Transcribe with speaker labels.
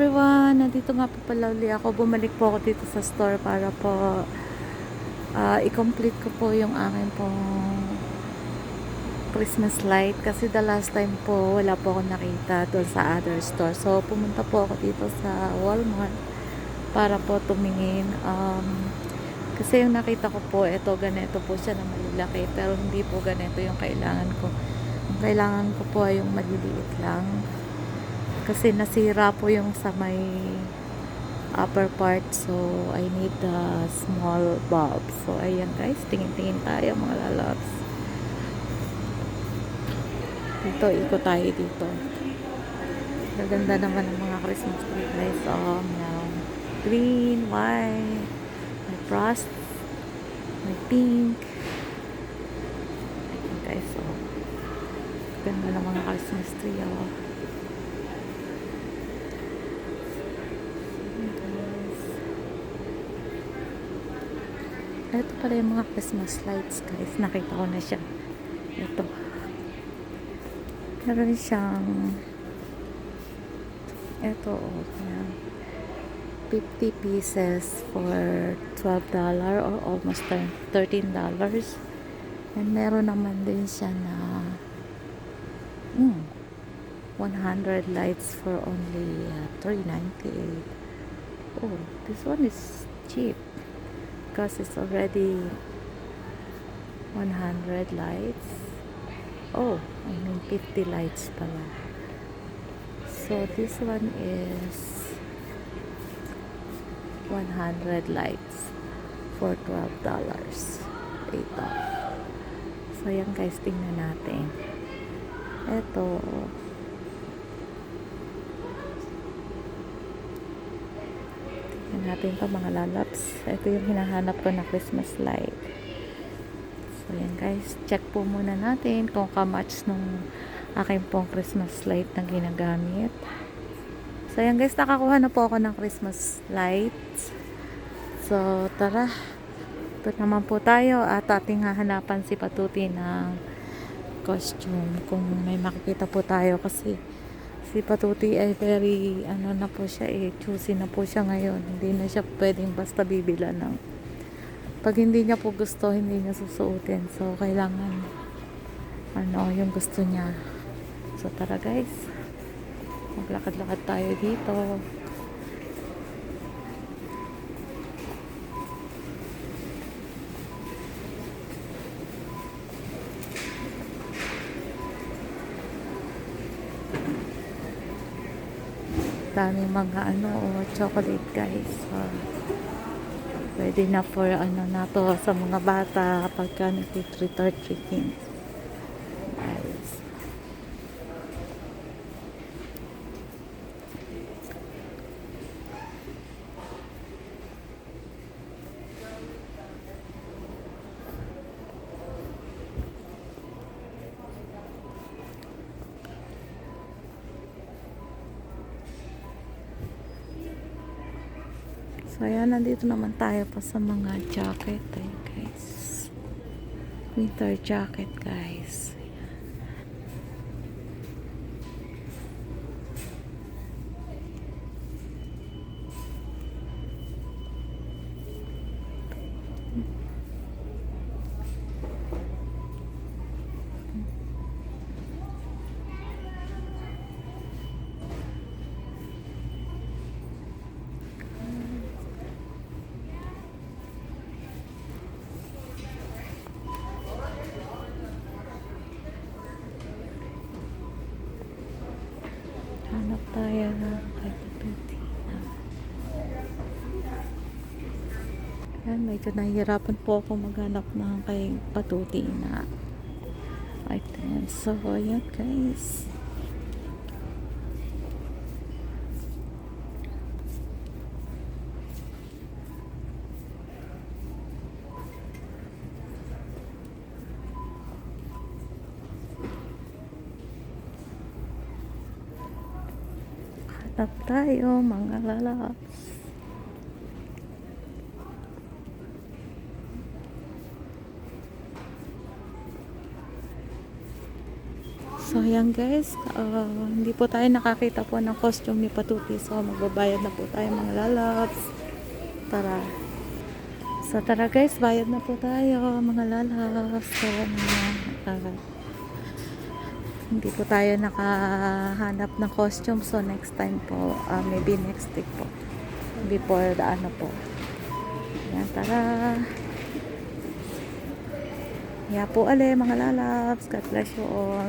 Speaker 1: everyone! Nandito nga po pala uli ako. Bumalik po ako dito sa store para po i-complete ko po yung akin pong Christmas light. Kasi the last time po, wala po ako nakita doon sa other store. So, pumunta po ako dito sa Walmart para po tumingin. Kasi yung nakita ko po, ito, ganito po siya na malilaki. Pero hindi po ganito yung kailangan ko. Ang kailangan ko po ay yung maliliit lang. Kasi nasira po yung sa may upper part, so I need the small bulb. So ayan guys, tingin-tingin tayo mga lalabs. Dito, ikot tayo dito. Gaganda naman ng mga Christmas tree guys. So meron green, white, may frost, may pink. Ayan guys, so ganda ng mga Christmas tree. Ito pala yung mga Christmas lights guys. Nakita ko na siya. Ito. Meron siyang ito. Yan. 50 pieces for $12 or almost $13. And meron naman din siya na 100 lights for only $3.98. Oh, this one is cheap. Because it's already 100 lights. Oh, I mean 50 lights pala. So this one is 100 lights for $12. 8 off. So yan guys, tingnan natin. Ito. Natin to mga lalabs. Ito yung hinahanap ko na Christmas light. So yan guys, check po muna natin kung ka-match nung aking pong Christmas light na ginagamit. So yan guys, nakakuha na po ako ng Christmas lights. So tara, ito naman po tayo at ating hahanapan si Patuti ng costume kung may makikita po tayo. Kasi si Patuti ay very, na po siya choosy na po siya ngayon. Hindi na siya pwedeng basta bibila ng, pag hindi niya po gusto, hindi niya susuotin. So, kailangan, yung gusto niya. So, tara guys. Maglakad-lakad tayo dito. Daming mga chocolate guys. Pwede na for na to sa mga bata pagka nag-treat or treating guys. So, ayan, nandito naman tayo pa sa mga jacket. Ayan, guys. Winter jacket, guys. Hanap tayo ng kay Patuti. Ayan, medyo nahihirapan po ako maghanap ng kay Patuti na items. So, ayan guys. Hanap tayo mga lalabs. So, ayan guys. Hindi po tayo nakakita po ng costume ni Patuti. So, magbabayad na po tayo mga lalabs. Tara. So, tara guys. Bayad na po tayo mga lalabs. Tara na. Hindi po tayo nakahanap ng costume. So, next time po. Maybe next week po. Before the ano po. Ayan, tara. Yeah po, ale mga lalabs. God bless you all.